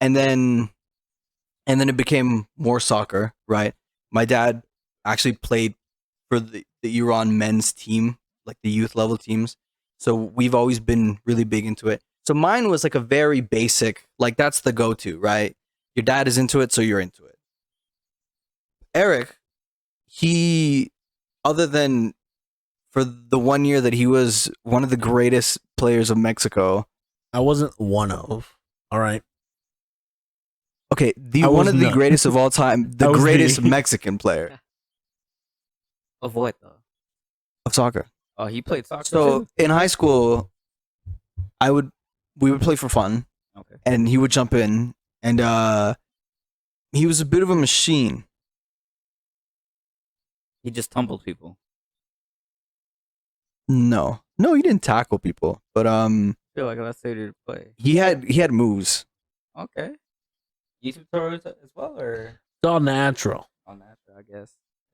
And then it became more soccer, right? My dad actually played for the Iran men's team, like the youth level teams. So we've always been really big into it. So mine was like a very basic, like that's the go-to, right? Your dad is into it, so you're into it. Eric, he, other than for the 1 year that he was one of the greatest players of Mexico. I wasn't one of. All right. Okay, I one was of the not. greatest of all time, the I was greatest the- Mexican player Of what though? of soccer. Oh, he played soccer. So too? in high school, we would play for fun, Okay. and he would jump in, and he was a bit of a machine. He just tumbled people. No, he didn't tackle people, but I feel like that's how to play. he had moves. Okay. YouTube tutorials as well, or It's all natural. on that? I guess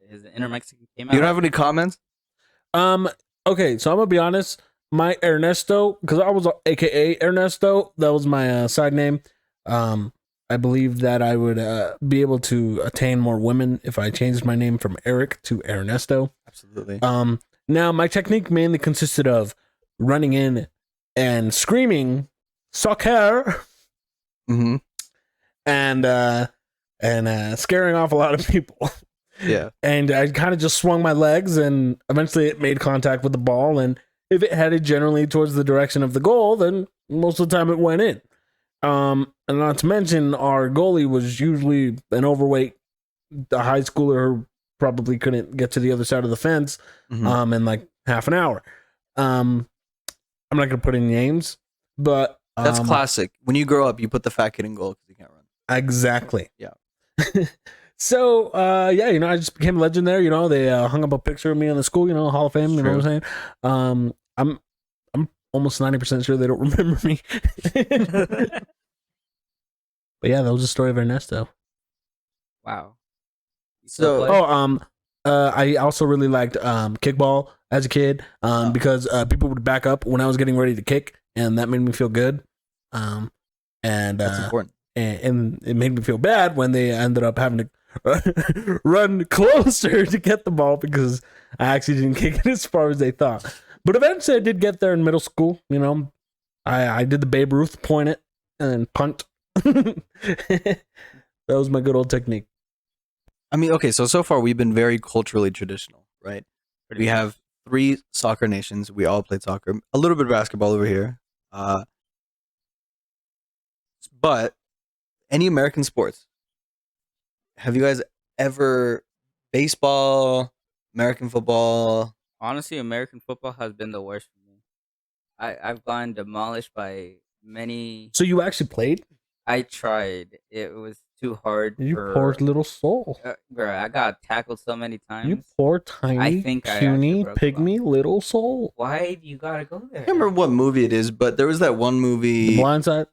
his inner Mexican came out. You don't have any comments? Okay, so I'm gonna be honest. My Ernesto, because I was AKA Ernesto, that was my side name. I believe that I would be able to attain more women if I changed my name from Eric to Ernesto. Absolutely. Now my technique mainly consisted of running in and screaming "soccer" Mm-hmm. and scaring off a lot of people. Yeah. And I kind of just swung my legs, and eventually it made contact with the ball. And if it headed generally towards the direction of the goal, then most of the time it went in. And not to mention, our goalie was usually an overweight, a high schooler who probably couldn't get to the other side of the fence Mhm. in like half an hour. I'm not gonna put any names, but That's classic. When you grow up, you put the fat kid in goal because he can't run. Exactly. Yeah. So, yeah, I just became a legend there. They hung up a picture of me in the school, Hall of Fame. You know what I'm saying? I'm almost 90% sure they don't remember me. But yeah, that was the story of Ernesto. Wow. So- Play? Oh, I also really liked kickball as a kid because people would back up when I was getting ready to kick, and that made me feel good. And That's important. and it made me feel bad when they ended up having to run closer to get the ball because I actually didn't kick it as far as they thought. But eventually, I did get there in middle school. You know, I did the Babe Ruth, point it and then punt. That was my good old technique. I mean, okay, so far we've been very culturally traditional, right? We have 3 soccer nations. We all played soccer. A little bit of basketball over here. But any American sports? Have you guys ever baseball, American football? Honestly, American football has been the worst for me. I've gotten demolished by many. So you actually played? I tried. It was too hard. You poor little soul. Bro, I got tackled so many times. You poor tiny, puny, pygmy little soul. Why do you gotta go there? I can't remember what movie it is, but there was that one movie. The Blind Side?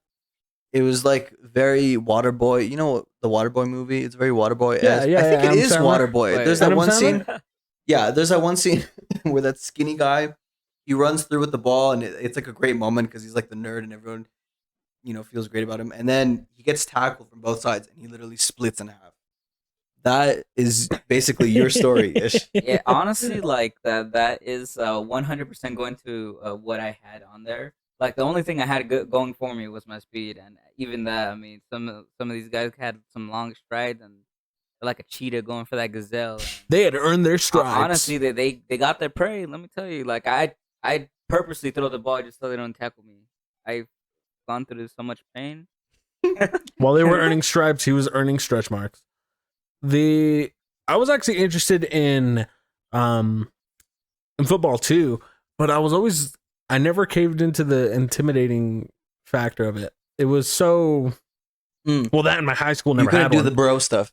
It was like very Waterboy. You know the Waterboy movie? It's very Waterboy. Yeah, yeah. I think Adam it is Sandler. Waterboy. Wait, There's that Adam one Sandler? scene. Yeah, there's that one scene where that skinny guy, he runs through with the ball, and it's like a great moment because he's like the nerd, and everyone, feels great about him. And then he gets tackled from both sides, and he literally splits in half. That is basically your story, Ish. Yeah, honestly, like that is 100% going to what I had on there. Like the only thing I had going for me was my speed, and even that, I mean, some of these guys had some long strides, and they're like a cheetah going for that gazelle. And They had earned their stripes. honestly, they got their prey. Let me tell you, like I purposely throw the ball just so they don't tackle me. I've gone through so much pain. While they were earning stripes, he was earning stretch marks. I was actually interested in football too, but I never caved into the intimidating factor of it. It was so well that in my high school You never couldn't had do one. the bro stuff.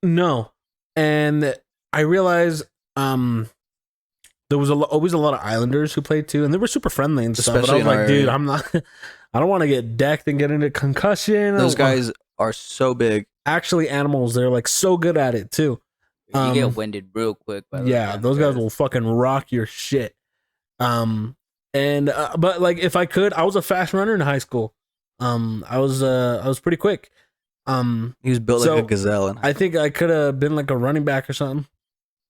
No, and I realized there was always a lot of Islanders who played too, and they were super friendly and stuff. But I Especially was in like, our dude, area. I'm not. I don't want to get decked and get into concussion. Those guys are so big. actually animals. They're like so good at it too. You get winded real quick. By Yeah, those guys will fucking rock your shit. But like if I could, I was a fast runner in high school. I was pretty quick. He was built So, like a gazelle. And I think I could have been like a running back or something,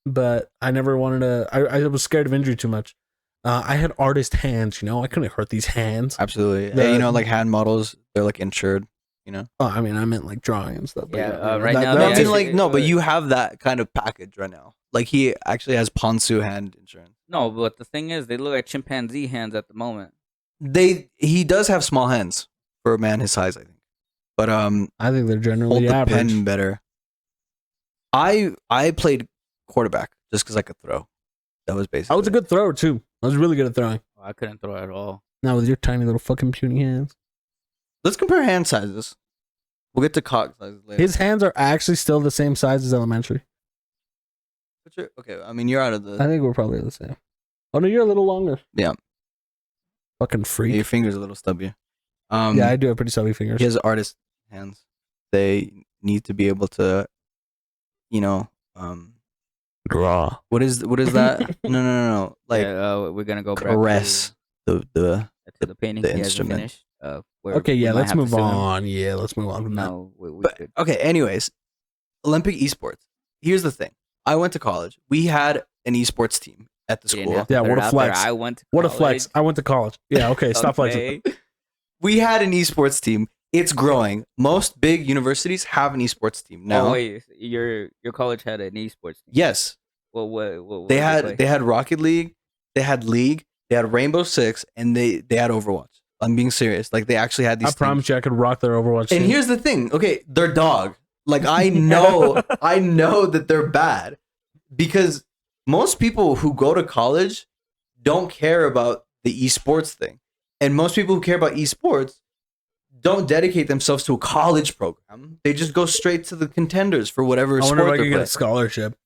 but I never wanted to. I was scared of injury too much. I had artist hands, I couldn't hurt these hands. absolutely. The- Like hand models, they're like insured. Oh, I mean, I meant like drawing and stuff. But Yeah, right now I they mean, actually- like no, but you have that kind of package right now. Like he actually has Ponsu hand insurance. No, but the thing is, they look like chimpanzee hands at the moment. He does have small hands for a man his size, I think. But I think they're hold generally the average. pen better. I played quarterback just because I could throw. That was basically. I was a good thrower too. I was really good at throwing. I couldn't throw at all. Now with your tiny little fucking puny hands. Let's compare hand sizes. We'll get to cock sizes later. His hands are actually still the same size as elementary. Okay, I mean you're out of the. I think we're probably the same. Oh no, you're a little longer. Yeah. Fucking freak. Your fingers a little stubby. Yeah, I do have pretty stubby fingers. He has artist hands. They need to be able to, Draw. what is that? No. Like Yeah, we're gonna go back caress the to the painting. the he hasn't instrument. finished. Okay, we yeah, might let's have to move sue him. on. Yeah, let's move on from that. No, we But could. okay, anyways, Olympic esports. Here's the thing. I went to college. We had an esports team at the We didn't school. have to Yeah, put what it a out there. flex. I went to What a college. flex. I went to college. Yeah, okay, stop flexing. Okay. We had an esports team. It's growing. Most big universities have an esports team now. Oh, wait, your college had an esports team. Yes, Well, what they did had play? they had Rocket League, they had League, they had Rainbow Six, and they had Overwatch. I'm being serious. Like they actually had these. I promise you I could rock their Overwatch And team. here's the thing. Okay, they're dog. Like I know that they're bad because most people who go to college don't care about the esports thing. And most people who care about esports don't dedicate themselves to a college program. They just go straight to the contenders for whatever I sport wonder if I they're could get a playing. scholarship.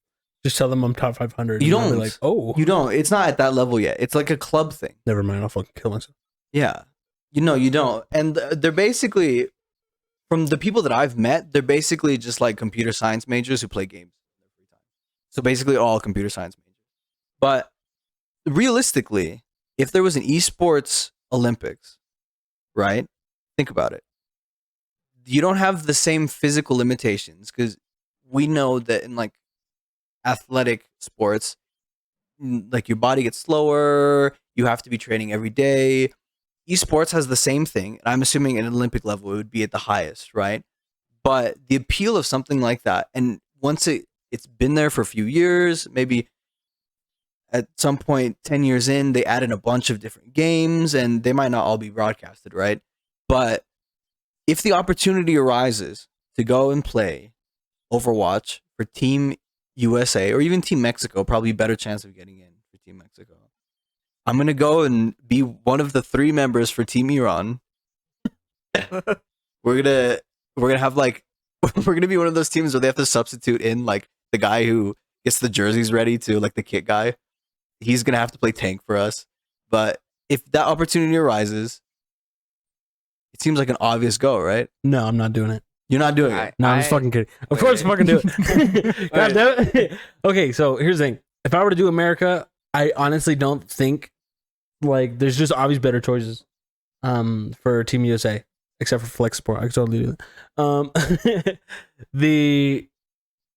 Just tell them I'm top 500. You and they'll be don't. like, oh, You don't. It's not at that level yet. It's like a club thing. never mind. I'll fucking kill myself. Yeah. You don't. And they're basically, from the people that I've met, they're basically just like computer science majors who play games. So basically, all computer science majors. But realistically, if there was an esports Olympics, right? Think about it. You don't have the same physical limitations because we know that in like athletic sports, like your body gets slower, you have to be training every day. Esports has the same thing, and I'm assuming at an Olympic level it would be at the highest, right? But the appeal of something like that, and once it's been there for a few years, maybe at some point 10 years in, they added a bunch of different games, and they might not all be broadcasted, right? But if the opportunity arises to go and play Overwatch for Team USA or even Team Mexico, probably better chance of getting in for Team Mexico. I'm gonna go and be one of the 3 members for Team Iran. we're gonna have like we're gonna be one of those teams where they have to substitute in like the guy who gets the jerseys ready to like the kit guy. He's gonna have to play tank for us. But if that opportunity arises, it seems like an obvious go, right? No, I'm not doing it. You're not doing it. No, I'm just fucking kidding. Of course, I'm fucking do it. God damn it. Okay, so here's the thing. If I were to do America, I honestly don't think like there's just obvious better choices for Team USA, except for Flex Sport. I could totally do that. The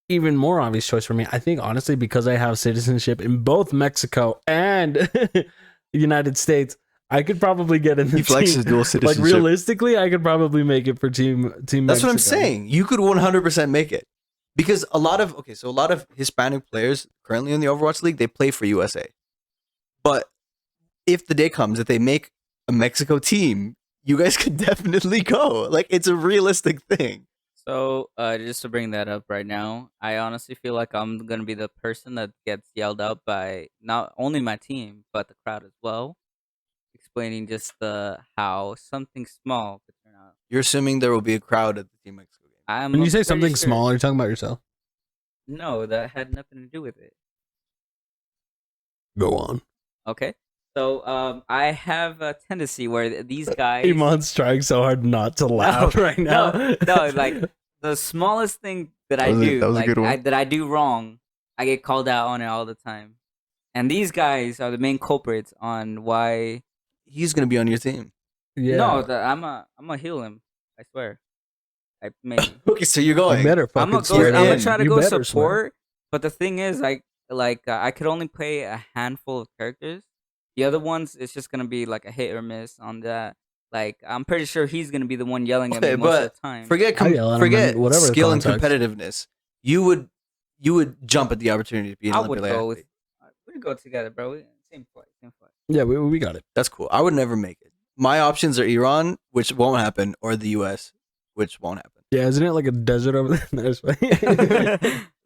even more obvious choice for me, I think honestly, because I have citizenship in both Mexico and United States, I could probably get in the He flexes dual citizenship. Like realistically, I could probably make it for team That's Mexico. what I'm saying. You could 100% make it. Because a lot of Hispanic players currently in the Overwatch League, they play for USA. But if the day comes that they make a Mexico team, you guys could definitely go. Like it's a realistic thing. So, just to bring that up right now, I honestly feel like I'm gonna be the person that gets yelled out by not only my team but the crowd as well, explaining just how something small could turn out. You're assuming there will be a crowd at the Team Mexico game. I'm When you say pretty something sure- small, are you talking about yourself? No, that had nothing to do with it. Go on. Okay, so I have a tendency where these guys. Iman's trying so hard not to laugh right now. No, like the smallest thing that I do, that was a like good one. that I do wrong, I get called out on it all the time. And these guys are the main culprits on why. He's gonna be on your team. Yeah. No, I'm gonna heal him. I swear. I maybe. Okay, so you're You going. better I'm fucking gonna swear I'm gonna in. try to You go better swear. support. But the thing is, I could only play a handful of characters. The other ones, it's just gonna be like a hit or miss on that. Like I'm pretty sure he's gonna be the one yelling at me Okay, most of but the time. Forget I yell at him in whatever the skill and context. competitiveness. You would jump at the opportunity to be an I would Olympic go with. athlete. We go together, bro. Same fight. Yeah, we got it. That's cool. I would never make it. My options are Iran, which won't happen, or the US, which won't happen. Yeah, isn't it like a desert over there? That's fine.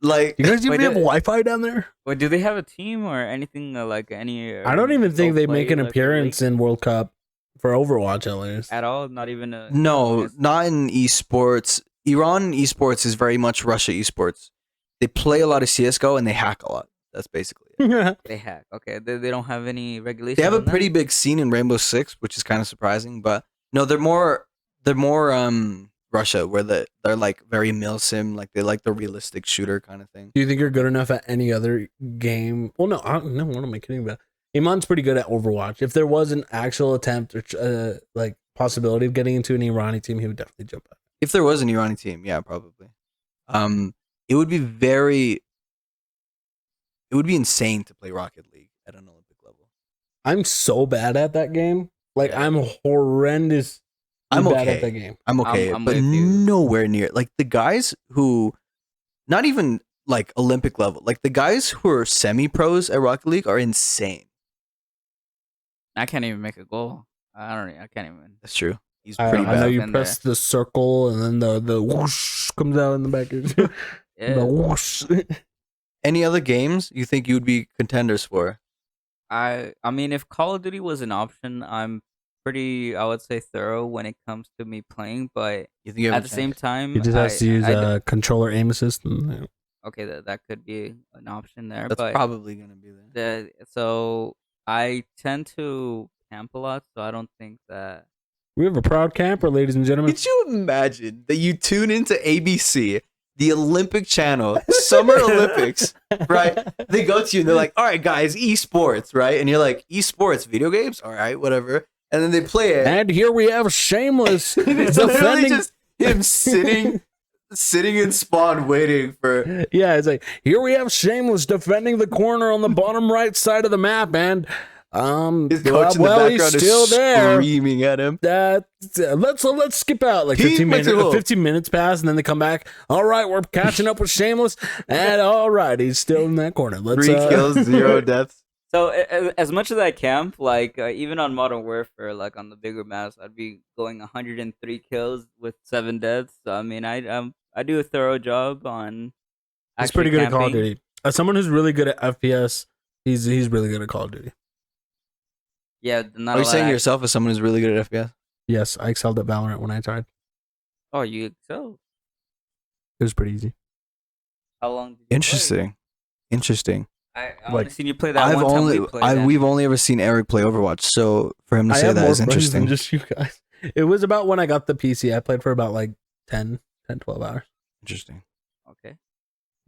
Like You guys even Wait, have did- Wi-Fi down there? Wait, do they have a team or anything like any? I don't even think they make an like, appearance in World Cup for Overwatch at least. at all. Not even a. no, not in esports. Iran esports is very much Russia esports. They play a lot of CS:GO and they hack a lot. That's basically it. They hack. Okay, they don't have any regulations. They have a on that? pretty big scene in Rainbow Six, which is kind of surprising. But no, they're more Russia, where they're like very milsim, like they like the realistic shooter kind of thing. Do you think you're good enough at any other game? Well, no, no. What am I kidding about? Iman's pretty good at Overwatch. If there was an actual attempt or like possibility of getting into an Irani team, he would definitely jump at. If there was an Irani team, yeah, probably. It would be insane to play Rocket League at an Olympic level. I'm so bad at that game. Like I'm horrendous. I'm bad okay. at that game. I'm okay, I'm but with you. nowhere near. Like the guys who, not even like Olympic level, like the guys who are semi-pros at Rocket League are insane. I can't even make a goal. I can't even. That's true. He's I pretty know bad. you in press the circle and then the whoosh comes out in the back. The Yeah. whoosh. Any other games you think you would be contenders for? I mean, if Call of Duty was an option, I'm pretty, I would say, thorough when it comes to me playing. But You think you have at the same time, He just has to use I d- a controller aim assist. And, okay, that could be an option there. That's but probably gonna be there. so I tend to camp a lot, so I don't think that. we have a proud camper, ladies and gentlemen. Could you imagine that you tune into ABC the Olympic channel, Summer Olympics, right? They go to you and they're like, all right, guys, esports, right? And you're like, esports, video games? All right, whatever. And then they play it. And here we have Shameless It's literally defending. just him sitting in spawn waiting for. Yeah, it's like, here we have Shameless defending the corner on the bottom right side of the map, and His coach in the well, he's background still is there. screaming at him. Let's skip out like He 15 makes minutes. it cool. 15 minutes pass, and then they come back. All right, we're catching up with Shameless, and all right, he's still in that corner. Let's 3 kills, 0 deaths. So as much as I camp, like even on Modern Warfare, like on the bigger maps, I'd be going 103 kills with 7 deaths. So I mean, I do a thorough job on. He's pretty good at Call of camping. Duty. As someone who's really good at FPS, he's really good at Call of Duty. Yeah, not Are a you lot saying of yourself as someone who's really good at FPS? Yes, I excelled at Valorant when I tried. Oh, you excel. It was pretty easy. How long did you play? Interesting. I Like, only seen you play that one time we played. We've only ever seen Eric play Overwatch, so for him to I say have that more is friends interesting. than just you guys. It was about when I got the PC. I played for about like 10, 12 hours. Interesting. Okay.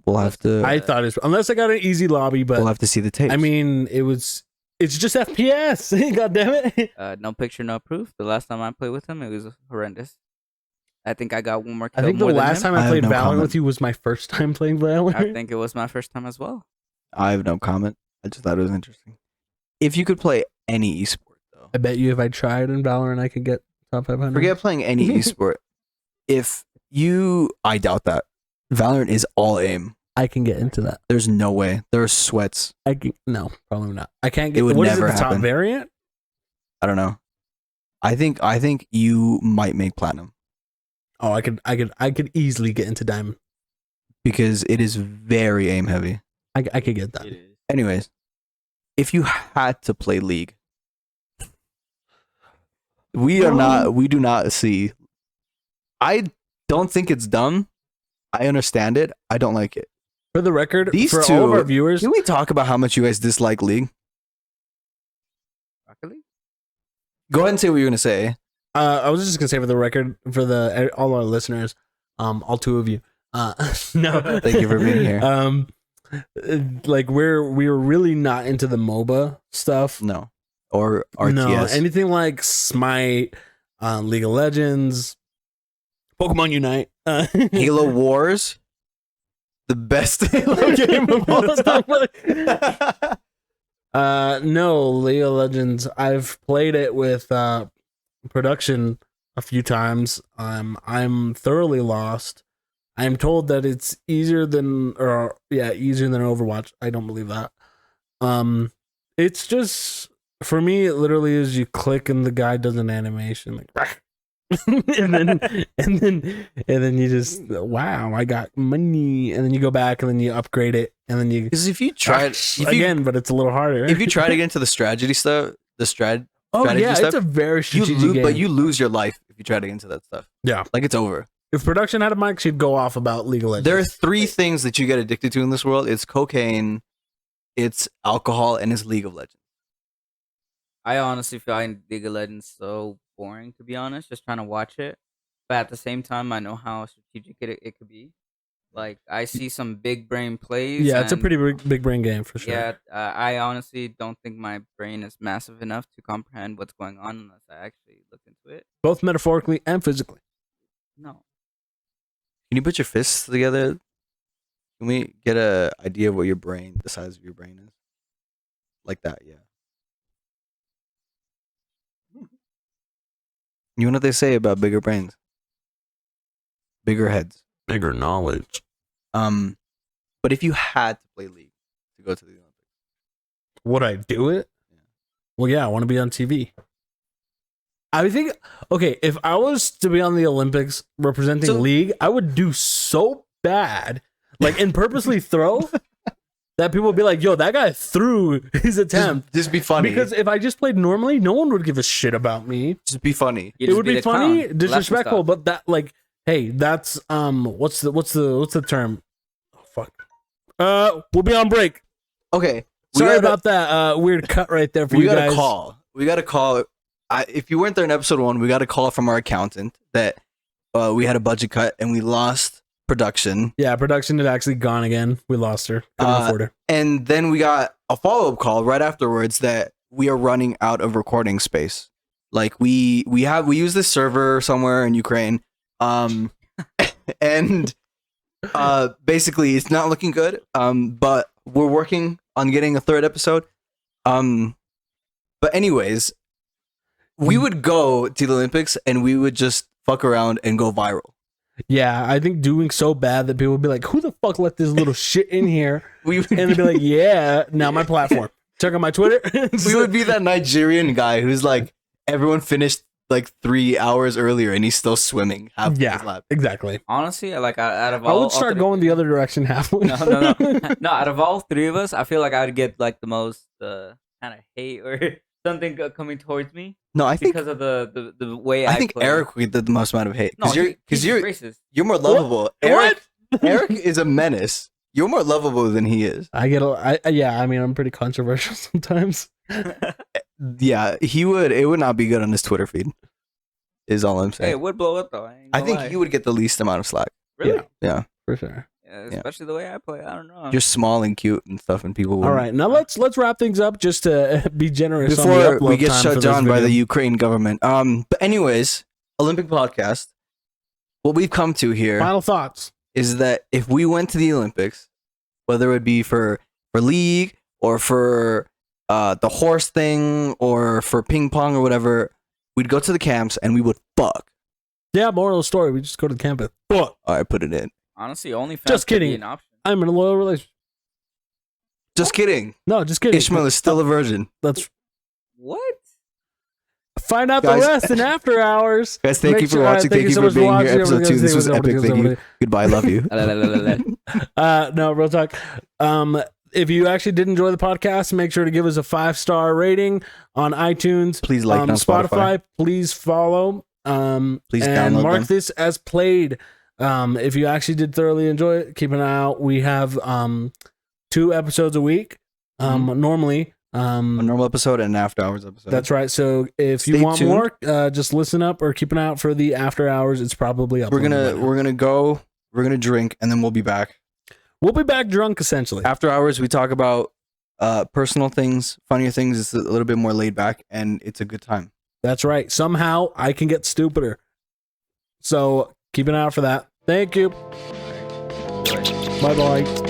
We'll have to. I thought it's unless I got an easy lobby, but we'll have to see the tapes. I mean, it's just FPS. God damn it. No picture, no proof. The last time I played with him, it was horrendous. I think I got one more kill I think the more than last him. time I I have played no Valorant comment. with you was my first time playing Valorant. I think it was my first time as well. I have no comment. I just thought it was interesting. If you could play any esport, though, I bet you if I tried in Valorant, I could get top 500. forget playing any esport. I doubt that. Valorant is all aim. I can get into that. There's no way. There are sweats. No, probably not. I can't get. It would What is never the top happen. variant? I don't know. I think you might make platinum Oh, I could easily get into diamond. because it is very aim heavy. I could get that. It is. Anyways, if you had to play League, we do not see. I don't think it's dumb. I understand it. I don't like it. For the record, These for two- all of our viewers, Can we talk about how much you guys dislike League? Rocket League? Go ahead and say what you're gonna say. I was just gonna say for the record, for all our listeners, all 2 of you, no, Thank you for being here. Like we were really not into the MOBA stuff. No, or RTS. No, anything like Smite, League of Legends, Pokemon Unite, Halo Wars, the best Halo game of all time. No, League of Legends. I've played it with production a few times. I'm thoroughly lost. I'm told that it's easier than Overwatch. I don't believe that. It's just for me. It literally is you click and the guy does an animation like, and then you just wow, I got money, and then you go back and then you upgrade it, and then you Because if you tried again, but it's a little harder. if you try to get into the strategy stuff, strategy yeah, stuff, it's a very you strategic game. but you lose your life if you try to get into that stuff. Yeah. Like it's over. If production had a mic, she'd go off about League of Legends. There are 3 things that you get addicted to in this world. It's cocaine, it's alcohol, and it's League of Legends. I honestly find League of Legends so boring, to be honest, just trying to watch it. But at the same time, I know how strategic it could be. Like, I see some big brain plays. Yeah, it's a and, pretty big brain game for sure. Yeah, I honestly don't think my brain is massive enough to comprehend what's going on unless I actually look into it. Both metaphorically and physically. No. Can you put your fists together? Can we get a idea of what the size of your brain is? Like that, yeah. You know what they say about bigger brains? Bigger heads. Bigger knowledge. But if you had to play League to go to the Olympics, Would I do it? Yeah. Well, yeah, I want to be on TV. I think, okay, if I was to be on the Olympics representing League, I would do so bad, like, and purposely throw that people would be like, yo, that guy threw his attempt. just be funny. Because if I just played normally, no one would give a shit about me. Just be funny. You It just would be the funny, clown, disrespectful, laughing stock. but that, like, hey, that's what's the term? Oh, fuck. We'll be on break. Okay. Sorry about that weird cut right there for We you got guys. a call. We got a call. If you weren't there in episode 1, we got a call from our accountant that we had a budget cut and we lost production. Yeah, production had actually gone again. We lost her. Couldn't afford her. And then we got a follow-up call right afterwards that we are running out of recording space. Like we use this server somewhere in Ukraine. And basically it's not looking good. But we're working on getting a third episode. But anyways, we would go to the Olympics and we would just fuck around and go viral. Yeah, I think doing so bad that people would be like, "Who the fuck let this little shit in here?" And they'd be like, "Yeah, now my platform. Check out my Twitter." We would be that Nigerian guy who's like, everyone finished like 3 hours earlier and he's still swimming half his lap. Exactly. Honestly, like out of I all, would start going the other direction halfway. No. Out of all three of us, I feel like I would get like the most kind of hate or something coming towards me. No, I think because of the way I think play. Eric would get the most amount of hate No, because he's racist. you're more lovable. Eric is a menace. You're more lovable than he is. I get I mean, I'm pretty controversial sometimes. Yeah, he would. It would not be good on his Twitter feed. Is all I'm saying. Hey, it would blow up though. I think you would get the least amount of slack. Really? Yeah, for sure. Yeah, especially the way I play. I don't know. You're small and cute and stuff, and people. All right, now let's wrap things up just to be generous Before on we get shut down by the video. Ukraine government. But anyways, Olympic podcast. What we've come to here Final thoughts. is that if we went to the Olympics, whether it would be for league or for the horse thing or for ping pong or whatever, we'd go to the camps and we would fuck. Yeah, moral of the story. We just go to the campus. Fuck. All right, put it in. Honestly, OnlyFans Just could be kidding. an option. I'm in a loyal relationship. Just kidding. No, just kidding. Ishmael is still a virgin. Let's What? find out Guys- the rest in after hours. Guys, thank Make you for sure- watching. Thank you so for much being here. watching. Episode 2. This was epic. Thank you. Goodbye. Love you. No, real talk. If you actually did enjoy the podcast, make sure to give us a 5-star rating on iTunes. Please like it on Spotify. Please follow. Please and download mark them. this as played. If you actually did thoroughly enjoy it, keep an eye out. We have 2 episodes a week. Normally. A normal episode and an after hours episode. That's right. So if Stay you want tuned. more, just listen up or keep an eye out for the after hours. It's probably up. We're gonna go. We're gonna drink and then we'll be back. We'll be back drunk essentially. After hours, we talk about personal things, funnier things. It's a little bit more laid back, and it's a good time. That's right. Somehow I can get stupider. So keep an eye out for that. Thank you. Bye bye.